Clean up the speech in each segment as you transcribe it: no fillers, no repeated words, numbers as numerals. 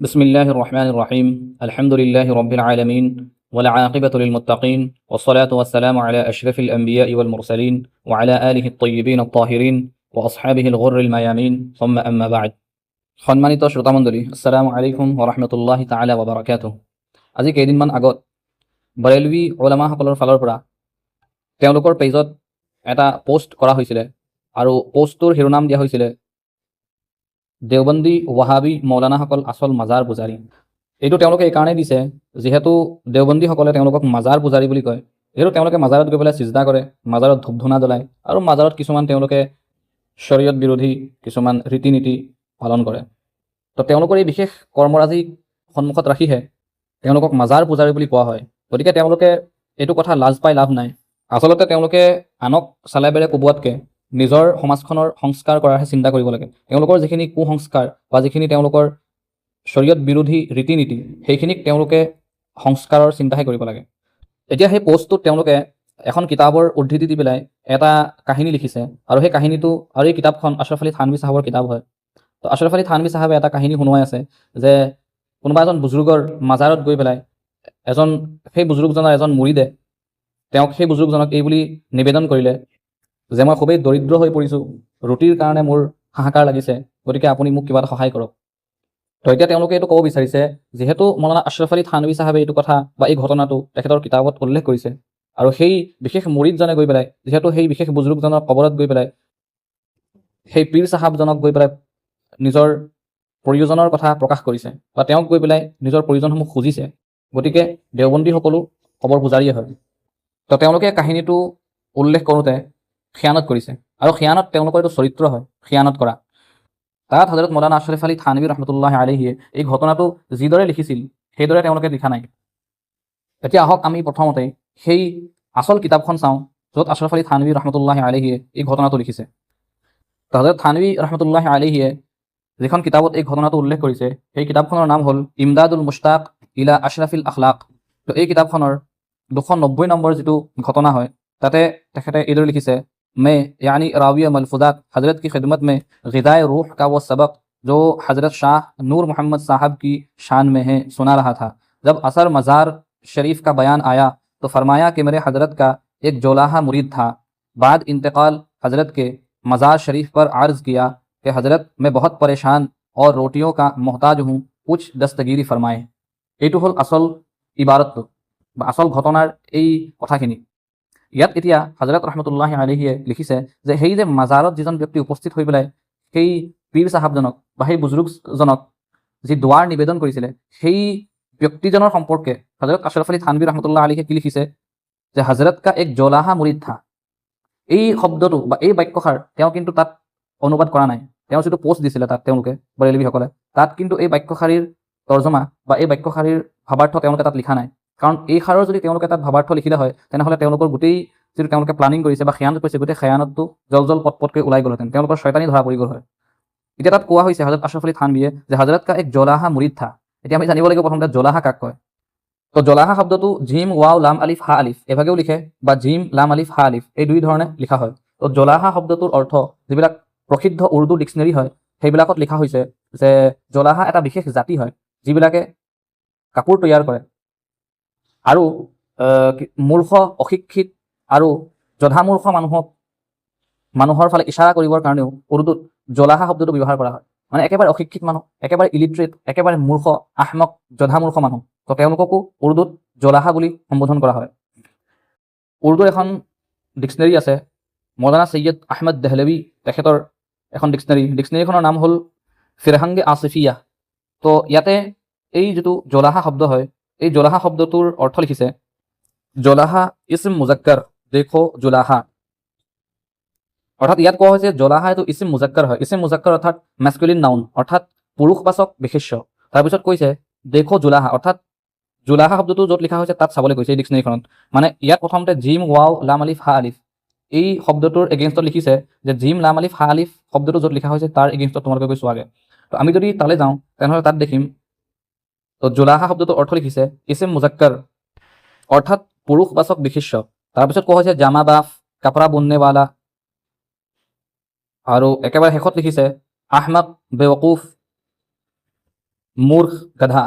बिस्मिल्लाहिर रहमानिर रहीम अल्हम्दुलिल्लाहि रब्बिल आलमीन वल आक़िबतु लिल मुत्तक़ीन वस्सलातु वस्सलामु अला अशरफिल अंबियाइ वल मुरसलीन व अला आलिहि अत्तय्यिबीन अत्ताहिरीन व असहाबिहिल गुर्रिल मयामीन सुम्मा अम्मा बाद। সম্মানিত শ্ৰোতামণ্ডলী, আসসালামু আলাইকুম ওয়া ৰাহমাতুল্লাহি তাআলা ওয়া বাৰাকাতুহু। আজি কেইদিনমান আগত বৰেলভী উলামাসকলৰ ফালৰ পৰা তেওঁলোকৰ পেজত এটা পোষ্ট কৰা হৈছিলে আৰু পোষ্টটোৰ শিৰোনাম দিয়া হৈছিলে দেওবন্দী ৱাহাবী মৌলানাসকল আচল মাজাৰ পূজাৰী। এইটো তেওঁলোকে এইকাৰণেই দিছে যিহেতু দেওবন্দীসকলে তেওঁলোকক মাজাৰ পূজাৰী বুলি কয়। যিহেতু তেওঁলোকে মাজাৰত গৈ পেলাই চিজদা কৰে, মাজাৰত ধূপ ধূনা জ্বলায় আৰু মাজাৰত কিছুমান তেওঁলোকে শৰীয়ত বিৰোধী কিছুমান ৰীতি নীতি পালন কৰে। তো তেওঁলোকৰ এই বিশেষ কৰ্মৰাজি সন্মুখত ৰাখিহে তেওঁলোকক মাজাৰ পূজাৰী বুলি কোৱা হয়। গতিকে তেওঁলোকে এইটো কথা লাজ পাই লাভ নাই। আচলতে তেওঁলোকে আনক চালে বেৰে কোবোৱাতকৈ নিজৰ সমাজখনৰ সংস্কাৰ কৰাৰহে চিন্তা কৰিব লাগে। তেওঁলোকৰ যিখিনি কুসংস্কাৰ বা যিখিনি তেওঁলোকৰ শৰীয়ত বিৰোধী ৰীতি নীতি সেইখিনিক তেওঁলোকে সংস্কাৰৰ চিন্তাহে কৰিব লাগে। এতিয়া সেই পোষ্টটোত তেওঁলোকে এখন কিতাপৰ উদ্ধৃতি দি পেলাই এটা কাহিনী লিখিছে আৰু সেই কাহিনীটো আৰু এই কিতাপখন আশৰাফ আলী থানভী চাহাবৰ কিতাপ হয়। তো আশৰাফ আলী থানভী চাহাবে এটা কাহিনী শুনোৱাই আছে যে কোনোবা এজন বুজুৰ্গৰ মাজাৰত গৈ পেলাই সেই বুজুৰ্গজনৰ এজন মুৰিদে তেওঁক সেই বুজুৰ্গজনক এই বুলি নিবেদন কৰিলে যে মই খুবেই দৰিদ্ৰ হৈ পৰিছোঁ, ৰুটিৰ কাৰণে মোৰ হাহাকাৰ লাগিছে, গতিকে আপুনি মোক কিবা এটা সহায় কৰক। তো এতিয়া তেওঁলোকে এইটো ক'ব বিচাৰিছে যিহেতু মৌলানা আশৰাফ আলী থানভী চাহাবে এইটো কথা বা এই ঘটনাটো তেখেতৰ কিতাপত উল্লেখ কৰিছে আৰু সেই বিশেষ মুৰিদজনে গৈ পেলাই যিহেতু সেই বিশেষ বুজুৰ্গজনৰ কবৰত গৈ পেলাই সেই পীৰ চাহাবজনক গৈ পেলাই নিজৰ প্ৰয়োজনৰ কথা প্ৰকাশ কৰিছে বা তেওঁক গৈ পেলাই নিজৰ প্ৰয়োজনসমূহ খুজিছে, গতিকে দেওবন্দীসকলো কবৰ পূজাৰীয়ে হয়। তো তেওঁলোকে কাহিনীটো উল্লেখ কৰোঁতে খিয়ানত কৰিছে আৰু খিয়ানত তেওঁলোকৰ এইটো চৰিত্ৰ হয়, খিয়ানত কৰা। তাত হজৰত মৌলানা আশৰাফ আলী থানভী ৰহমতুল্লাহি আলাইহিয়ে এই ঘটনাটো যিদৰে লিখিছিল সেইদৰে তেওঁলোকে লিখা নাই। এতিয়া আহক আমি প্ৰথমতে সেই আচল কিতাপখন চাওঁ য'ত আশৰাফ আলী থানভী ৰহমতুল্লাহি আলাইহিয়ে এই ঘটনাটো লিখিছে। তো হজৰত থানভী ৰহমতুল্লাহি আলাইহিয়ে যিখন কিতাপত এই ঘটনাটো উল্লেখ কৰিছে সেই কিতাপখনৰ নাম হ'ল ইমদাদুল মুস্তাক ইলা আশৰাফিল আখলাক। তো এই কিতাপখনৰ 290 নম্বৰ যিটো ঘটনা হয় তাতে তেখেতে এইদৰে লিখিছে, मैं यानी राविया मलफुदात हज़रत की खिदमत में ग़िज़ाए रूह का वो सबक जो हज़रत शाह नूर मोहम्मद साहब की शान में है सुना रहा था। जब असर मज़ार शरीफ का बयान आया तो फरमाया कि मेरे हज़रत का एक जोलाहा मुरीद था। बाद इंतकाल हज़रत के मज़ार शरीफ पर अर्ज़ किया कि हज़रत मैं बहुत परेशान और रोटियों का मोहताज हूँ, कुछ दस्तगीरी फरमाए। এইটো হ'ল আচল ইবাৰতটো বা আচল ঘটনাৰ এই কথাখিনি। ইয়াত এতিয়া হজৰত ৰহমতুল্লাহি আলাইহিয়ে লিখিছে যে সেই যে মাজাৰত যিজন ব্যক্তি উপস্থিত হৈ পেলাই সেই পীৰ চাহাবজনক বা সেই বুজুৰ্গজনক যি দুৱাৰ নিবেদন কৰিছিলে সেই ব্যক্তিজনৰ সম্পৰ্কে হজৰত আশৰাফ আলী থানভী ৰহমতুল্লাহ আলাইহিয়ে কি লিখিছে যে হজৰত কা এক জলাহা মুৰিদ থা। এই শব্দটো বা এই বাক্যষাৰ তেওঁ কিন্তু তাত অনুবাদ কৰা নাই। তেওঁ যিটো পোষ্ট দিছিলে তাত তেওঁলোকে বৰেলভীসকলে তাত কিন্তু এই বাক্যশাৰীৰ তৰ্জমা বা এই বাক্যশাৰীৰ ভাৱাৰ্থ তেওঁলোকে তাত লিখা নাই। কাৰণ এই সাৰৰ যদি তেওঁলোকে তাত ভাৱাৰ্থ লিখিলে হয় তেনেহ'লে তেওঁলোকৰ গোটেই যিটো তেওঁলোকে প্লানিং কৰিছে বা খেয়ানত কৰিছে গোটেই খেয়ানতটো জল পটকৈ ওলাই গ'লহেঁতেন, তেওঁলোকৰ শয়তানি ধৰা পৰি গ'ল হয়। এতিয়া তাত কোৱা হৈছে হজৰত আশৰাফ আলী থানভীয়ে যে হজৰত কা এক জলাহা মুৰিদ থা। এতিয়া আমি জানিব লাগিব প্ৰথমতে জলাহা কাক কয়। তো জলাহা শব্দটো জিম ৱাও লাম আলিফ হা আলিফ এভাগেও লিখে বা জিম লাম আলিফ হা আলিফ এই দুই ধৰণে লিখা হয়। তো জলাহা শব্দটোৰ অৰ্থ যিবিলাক প্ৰসিদ্ধ উৰ্দু ডিক্সনেৰী হয় সেইবিলাকত লিখা হৈছে যে জলাহা এটা বিশেষ জাতি হয় যিবিলাকে কাপোৰ তৈয়াৰ কৰে আৰু মূৰ্খ অশিক্ষিত আৰু জধামূৰ্খ মানুহৰ ফালে ইশাৰা কৰিবৰ কাৰণেও উৰ্দুত জলাহা শব্দটো ব্যৱহাৰ কৰা হয়। মানে একেবাৰে অশিক্ষিত মানুহ, একেবাৰে ইলিটাৰেট, একেবাৰে মূৰ্খ, আহমক, জধামূৰ্খ মানুহ, তো তেওঁলোককো উৰ্দুত জলাহা বুলি সম্বোধন কৰা হয়। উৰ্দুৰ এখন ডিক্সনেৰী আছে, মৌলানা সৈয়দ আহমদ দেহলভী তেখেতৰ এখন ডিক্সনেৰীখনৰ নাম হ'ল ফিৰহাংগে আসিফিয়া। তো ইয়াতে এই যিটো জলাহা শব্দ হয় এই জলাহা শব্দটোৰ অৰ্থ লিখিছে জলাহা ইছম মুজাক্কাৰ দেখো জুলাহা। অৰ্থাৎ ইয়াত কোৱা হৈছে জলাহা এইটো ইছম মুজাক্কাৰ হয়। ইছম মুজাক্কাৰ অৰ্থাৎ মেস্কুলিন নাউন অৰ্থাৎ পুৰুষবাচক বিশেষ্য। তাৰপিছত কৈছে দেখো জুলাহা অৰ্থাৎ জুলাহা শব্দটো য'ত লিখা হৈছে তাত চাবলৈ কৈছে এই ডিক্সনেৰীখনত। মানে ইয়াত প্ৰথমতে জিম ৱাও লাম আলিফ হা আলিফ এই শব্দটোৰ এগেইনষ্টত লিখিছে যে জিম লাম আলিফ হা আলিফ শব্দটো য'ত লিখা হৈছে তাৰ এগেইনষ্টত তোমালোকে গৈ চোৱাগে। তো আমি যদি তালৈ যাওঁ তেনেহ'লে তাত দেখিম তো জুলাহা শব্দটোৰ অৰ্থ লিখিছে ইছম মুজাক্কাৰ অৰ্থাৎ পুৰুষবাচক বিশেষ্য। তাৰপিছত কোৱা হৈছে জামা বাফ কাপৰা বুননেৱালা আৰু একেবাৰে শেষত লিখিছে আহমক বেৱকুফ মূৰ্খ, গাধা।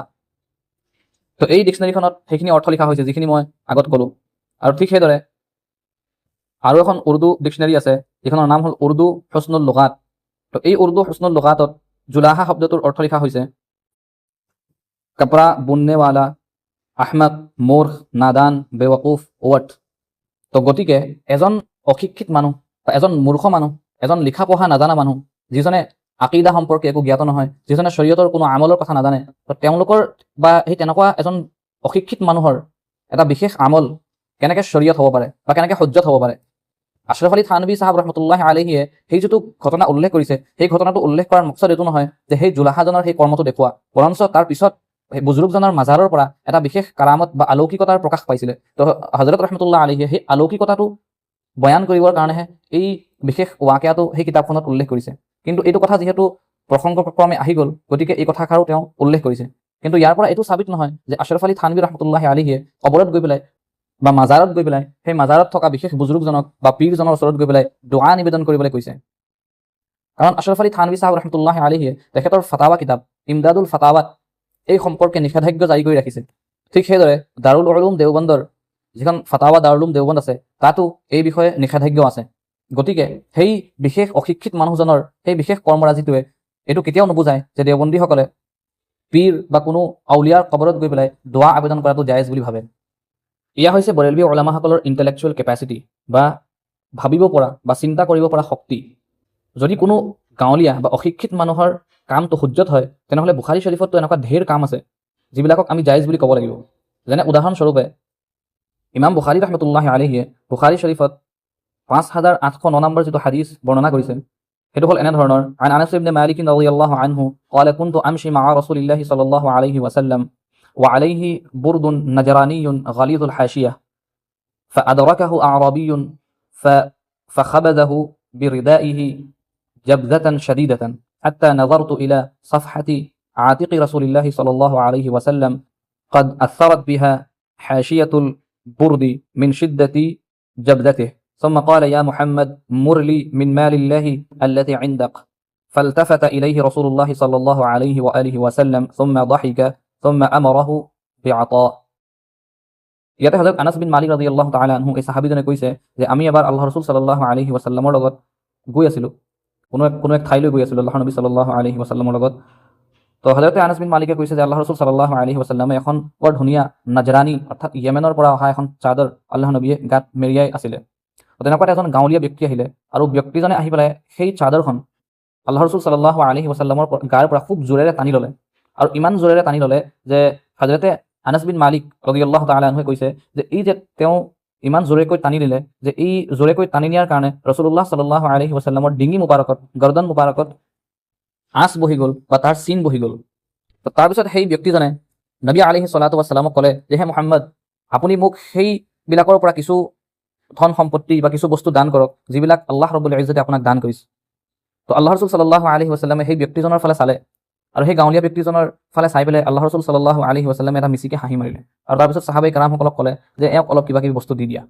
তো এই ডিক্সনেৰীখনত সেইখিনি অৰ্থ লিখা হৈছে যিখিনি মই আগত ক'লোঁ। আৰু ঠিক সেইদৰে আৰু এখন উৰ্দু ডিক্সনেৰী আছে যিখনৰ নাম হ'ল উৰ্দু হুস্নুল লুগাত। তো এই উৰ্দু হুস্নুল লুগাতত জুলাহা শব্দটোৰ অৰ্থ লিখা হৈছে কপৰা বুননেৱালা, আহমক, মূৰ্খ, নাদান, বেৱকুফ, ওৱট। তো গতিকে এজন অশিক্ষিত মানুহ বা এজন মূৰ্খ মানুহ, এজন লিখা পঢ়া নাজানা মানুহ, যিজনে আকিদা সম্পৰ্কে একো জ্ঞাত নহয়, যিজনে শৰীয়তৰ কোনো আমলৰ কথা নাজানে, তো তেওঁলোকৰ বা সেই তেনেকুৱা এজন অশিক্ষিত মানুহৰ এটা বিশেষ আমল কেনেকৈ শৰীয়ত হ'ব পাৰে বা কেনেকৈ সহ্যত হ'ব পাৰে। আশৰাফ আলী থানভী চাহাব ৰহমতুল্লাহ আলাইহিয়ে সেই যিটো ঘটনা উল্লেখ কৰিছে, সেই ঘটনাটো উল্লেখ কৰাৰ মকচদ এইটো নহয় যে সেই জুলাহাজনৰ সেই কৰ্মটো দেখুওৱা, বৰঞ্চ তাৰ পিছত সেই বুজুৰ্গজনৰ মাজাৰৰ পৰা এটা বিশেষ কাৰামত বা আলৌকিকতাৰ প্ৰকাশ পাইছিলে। তো হজৰত ৰহমতুল্লাহ আলাইহিয়ে সেই আলৌকিকতাটো বয়ান কৰিবৰ কাৰণেহে এই বিশেষ ৱাকিয়াটো সেই কিতাপখনত উল্লেখ কৰিছে। কিন্তু এইটো কথা যিহেতু প্ৰসংগক্ৰমে আহি গ'ল, গতিকে এই কথাষাৰো তেওঁ উল্লেখ কৰিছে। কিন্তু ইয়াৰ পৰা এইটো চাবিত নহয় যে আশৰাফ আলী থানভী ৰহমতুল্লাহ আলাইহিয়ে কবৰত গৈ পেলাই বা মাজাৰত গৈ পেলাই সেই মাজাৰত থকা বিশেষ বুজুৰ্গজনক বা পীৰজনৰ ওচৰত গৈ পেলাই দুআ নিবেদন কৰিবলৈ কৈছে। কাৰণ আশৰাফ আলী থানভী চাহাব ৰহমতুল্লাহ আলাইহিয়ে তেখেতৰ ফাতাৱা কিতাপ ইমদাদুল ফাতাৱাত এই সম্পৰ্কে নিষেধাজ্ঞা জাৰি কৰি ৰাখিছে। ঠিক সেইদৰে দাৰুল উলুম দেওবন্দৰ যিখন ফাতাৱা দাৰুল উলুম দেওবন্দ আছে, তাতো এই বিষয়ে নিষেধাজ্ঞা আছে। গতিকে সেই বিশেষ অশিক্ষিত মানুহজনৰ সেই বিশেষ কৰ্মৰাজিটোৱে এইটো কেতিয়াও নুবুজায় যে দেওবন্দীসকলে পীৰ বা কোনো আউলিয়াৰ কবৰত গৈ পেলাই দোৱা আবেদন কৰাটো জায়েজ বুলি ভাবে। এয়া হৈছে বৰেলভী ওলামাসকলৰ ইণ্টেলেকচুৱেল কেপাচিটি বা ভাবিব পৰা বা চিন্তা কৰিব পৰা শক্তি। যদি কোনো গাঁৱলীয়া বা অশিক্ষিত মানুহৰ কামটো সহ্যত হয়, তেনেহ'লে বুখাৰী শৰীফততো এনেকুৱা ঢেৰ কাম আছে যিবিলাকক আমি জায়েজ বুলি ক'ব লাগিব। যেনে উদাহৰণস্বৰূপে ইমাম বুখাৰী ৰহমতুল্লাহ আলাইহিয়ে বুখাৰী শৰীফত 5809 নম্বৰ যিটো হাদিছ বৰ্ণনা কৰিছে, সেইটো হ'ল এনেধৰণৰ: আন আনাছ ইবনে মালিক ৰাদিয়াল্লাহু আনহু قال كنت امشي مع رسول الله صلى الله عليه وسلم وعليه برد نجراني غليظ الحاشيه فادركه اعرابي فخبذه بردائه جبذة شديدة حتى نظرت الى صفحه عاتق رسول الله صلى الله عليه وسلم قد اثرت بها حاشيه البرد من شده جبذته ثم قال يا محمد مر لي من مال الله الذي عندك فالتفت إليه رسول الله صلى الله عليه وآله وسلم ثم ضحك ثم أمره بعطاء। ইয়াতে হযরত আনাস বিন মালিক রাদিয়াল্লাহু তাআলা আনহু এই সাহাবীজনে কৈছে যে আমি এবাৰ আল্লাহ ৰাসূল সাল্লাল্লাহু আলাইহি ওয়াসাল্লামৰ লগত গৈ আছিলোঁ, কোনো এক ঠাইলৈ গৈ আছিলোঁ আল্লাহ নবী সাল্লাল্লাহু আলাইহি ওয়াসাল্লামৰ লগত। তো হযৰত আনাস বিন মালিকে কৈছে যে আল্লাহ ৰাসূল সাল্লাল্লাহু আলাইহি ওয়াসাল্লামে এখন বৰ ধুনীয়া নাজৰানী অৰ্থাৎ ইয়েমেনৰ পৰা অহা এখন চাদৰ আল্লাহ নবীয়ে গাত মেৰিয়াই আছিলে। তেনেকুৱা এজন গাঁৱলীয়া ব্যক্তি আহিলে আৰু ব্যক্তিজনে আহি পেলাই সেই চাদৰখন আল্লাহ ৰাসূল সাল্লাল্লাহু আলাইহি ওয়াসাল্লামৰ গাৰ পৰা খুব জোৰেৰে টানি ল'লে। আৰু ইমান জোৰেৰে টানি ল'লে যে হযৰতে আনাস বিন মালিক ৰাদিয়াল্লাহু তাআলা আনহুৱে কৈছে যে এই যে তেওঁ ইমান জোৰেকৈ টানি নিলে, যে এই জোৰেকৈ টানি নিয়াৰ কাৰণে ৰাসূলুল্লাহ সাল্লাল্লাহু আলাইহি ওয়াসাল্লামৰ ডিঙি মুবাৰকত, গৰ্দন মুবাৰকত আঁচ বহি গ'ল বা তাৰ চিন বহি গ'ল। তো তাৰপিছত সেই ব্যক্তিজনে নবী আলাইহিছ সালাতু ওয়াছসালামক ক'লে যে হে মুহাম্মদ, আপুনি মোক সেইবিলাকৰ পৰা কিছু ধন সম্পত্তি বা কিছু বস্তু দান কৰক যিবিলাক আল্লাহ ৰব্বুল ইজ্জতে আপোনাক দান কৰিছে। তো আল্লাহ ৰাসূল সাল্লাল্লাহু আলাইহি ওয়াসাল্লামে সেই ব্যক্তিজনৰ ফালে চালে আৰু সেই গাঁৱলীয়া ব্যক্তিজনৰ ফালে চাই পেলাই আল্লাহ ৰাসূল সাল্লাল্লাহু আলাইহি ওয়াসাল্লামে এটা মিচিকে হাঁহি মাৰিলে আৰু তাৰপিছত সাহাবাই কাৰামসকলক ক'লে যে এওঁক অলপ কিবা কিবি বস্তু দি দিয়া।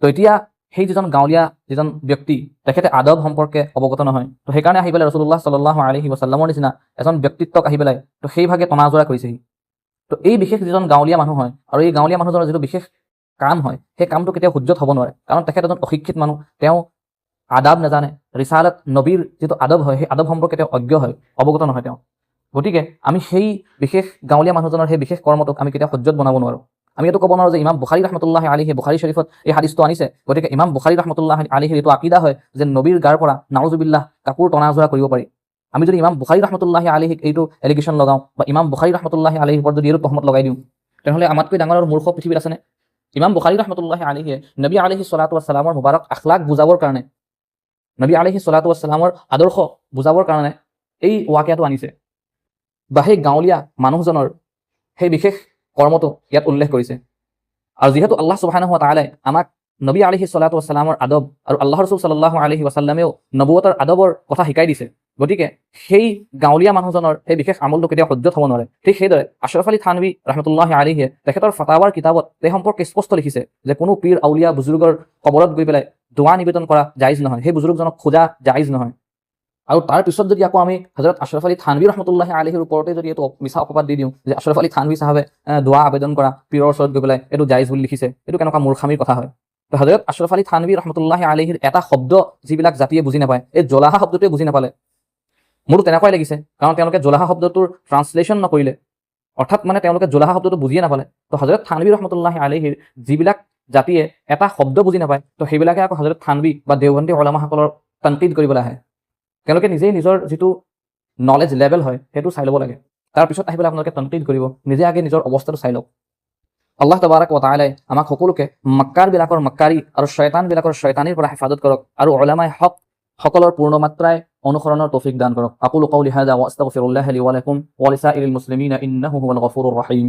তো এতিয়া সেই যিজন গাঁৱলীয়া যিজন ব্যক্তি তেখেতে আদব সম্পৰ্কে অৱগত নহয়, তো সেইকাৰণে আহি পেলাই ৰাসূলুল্লাহ সাল্লাল্লাহু আলাইহি ওয়াসাল্লামৰ নিচিনা এজন ব্যক্তিত্বক আহি পেলাই তো সেইভাগে টনাজোৰা কৰিছেহি। তো এই বিশেষ যিজন গাঁৱলীয়া মানুহ হয় আৰু এই গাঁৱলীয়া মানুহজনৰ যিটো বিশেষ কাম হয়, সেই কামটো কেতিয়াও সহ্যত হ'ব নোৱাৰে, কাৰণ তেখেত এজন অশিক্ষিত মানুহ, তেওঁ আদাব নাজানে, ৰিচালত নবীৰ যিটো আদব হয় সেই আদব সম্পৰ্কে তেওঁ অজ্ঞ হয়, অৱগত নহয় তেওঁ। গতিকে আমি সেই বিশেষ গাঁৱলীয়া মানুহজনৰ সেই বিশেষ কৰ্মটোক আমি কেতিয়াও সহ্যত বনাব নোৱাৰোঁ। আমি এইটো ক'ব নোৱাৰোঁ যে ইমাম বুখাৰী ৰহমতুল্লাহ আলাইহি বুখাৰী শৰীফত এই হাদিছটো আনিছে, গতিকে ইমাম বুখাৰী ৰহমতুল্লাহ আলাইহিৰ এইটো আকিদা হয় যে নবীৰ গাৰ পৰা নাউজুবিল্লাহ কাপোৰ টনাজোৰা কৰিব পাৰি। আমি যদি ইমাম বুখাৰী ৰহমতুল্লাহ আলাইহিক এইটো এলিগেশ্যন লগাওঁ বা ইমাম বুখাৰী ৰহমতুল্লাহ আলাইহিৰ ওপৰত যদি এইটো তহমত লগাই দিওঁ, তেনেহ'লে আমাতকৈ ডাঙৰ মূৰ্খ পৃথিৱীত আছেনে? ইমাম বুখাৰী ৰহমতুল্লাহ আলাইহিয়ে নবী আলাইহিছ সালাতু ওয়াছসালামৰ মুবাৰক আখলাক বুজাবৰ কাৰণে, নবী আলাইহিছ সালাতু ওয়াছসালামৰ আদৰ্শ বুজাবৰ কাৰণে এই ৱাকিয়াটো আনিছে বা সেই গাঁৱলীয়া মানুহজনৰ সেই বিশেষ কৰ্মটো ইয়াত উল্লেখ কৰিছে। আৰু যিহেতু আল্লাহ সুবহানাহু ওয়া তাআলাই আমাক নবী আলাইহিছ সালাতু ওয়াছসালামৰ আদব আৰু আল্লাহ ৰাসূল সাল্লাল্লাহু আলাইহি ওয়াসাল্লামেও নবুৱতৰ আদবৰ কথা শিকাই দিছে, গতিকে সেই গাঁৱলীয়া মানুহজনৰ সেই বিশেষ আমলটো কেতিয়াও সহ্যত হ'ব নোৱাৰে। ঠিক সেইদৰে আশৰাফ আলী থানভী ৰহমতুল্লাহ আলাইহিয়ে তেখেতৰ ফাতাৱাৰ কিতাপত এই সম্পৰ্কে স্পষ্ট লিখিছে যে কোনো পীৰ আউলিয়া বুজুৰ্গৰ কবৰত গৈ পেলাই দোৱা নিবেদন কৰা জায়েজ নহয়, সেই বুজুৰ্গজনক খোজা জায়েজ নহয়। আৰু তাৰ পিছত যদি আকৌ আমি হযৰত আশৰাফ আলী থানভী ৰহমতুল্লাহি আলাইহিৰ ওপৰতে যদি এইটো মিছা অপবাদ দি দিওঁ যে আশৰাফ আলী থানভী চাহাবে দোৱা আবেদন কৰা পীৰৰ ওচৰত গৈ পেলাই এইটো জায়েজ বুলি লিখিছে, এইটো কেনেকুৱা মূৰ্খামিৰ কথা হয়। তো হযৰত আশৰাফ আলী থানভী ৰহমতুল্লাহি আলাইহিৰ এটা শব্দ যিবিলাক জাতিয়ে বুজি নাপায়, এই জলাহা শব্দটোৱে বুজি নাপালে। মোৰো তেনেকুৱাই লাগিছে, কাৰণ তেওঁলোকে জলাহা শব্দটোৰ ট্ৰান্সলেশ্যন নকৰিলে, অৰ্থাৎ মানে তেওঁলোকে জলাহা শব্দটো বুজিয়ে নাপালে। তো হযৰত থানভী ৰহমতুল্লাহি আলাইহিৰ যিবিলাক জাতিয়ে এটা শব্দ বুজি নাপায়, তো সেইবিলাকে আকৌ হযৰত থানভী বা দেওবন্দী উলামাসকলৰ তানকিদ কৰিবলৈ আহে। তেওঁলোকে নিজেই নিজৰ যিটো নলেজ লেভেল হয় সেইটো চাই ল'ব লাগে, তাৰপিছত আহি পেলাই আপোনালোকে তানকিদ কৰিব, নিজে আগে নিজৰ অৱস্থাটো চাই লওক। আল্লাহ তাবাৰাক ওয়া তাআলাই আমাক সকলোকে মাক্কাৰবিলাকৰ মাক্কাৰী আৰু শয়তানবিলাকৰ শয়তানিৰ পৰা হেফাজত কৰক আৰু উলামাই হক সকলৰ পূৰ্ণ মাত্ৰায় অনুসৰণৰ তৌফিক দান কৰক। আকুলু কওলি হাযা ওয়া আস্তাগফিৰুল্লাহ লি ওয়া লাকুম ওয়া লিসাইৰিল মুসলিমিনা ইন্নাহু হুৱাল গফুৰুৰ ৰহিম।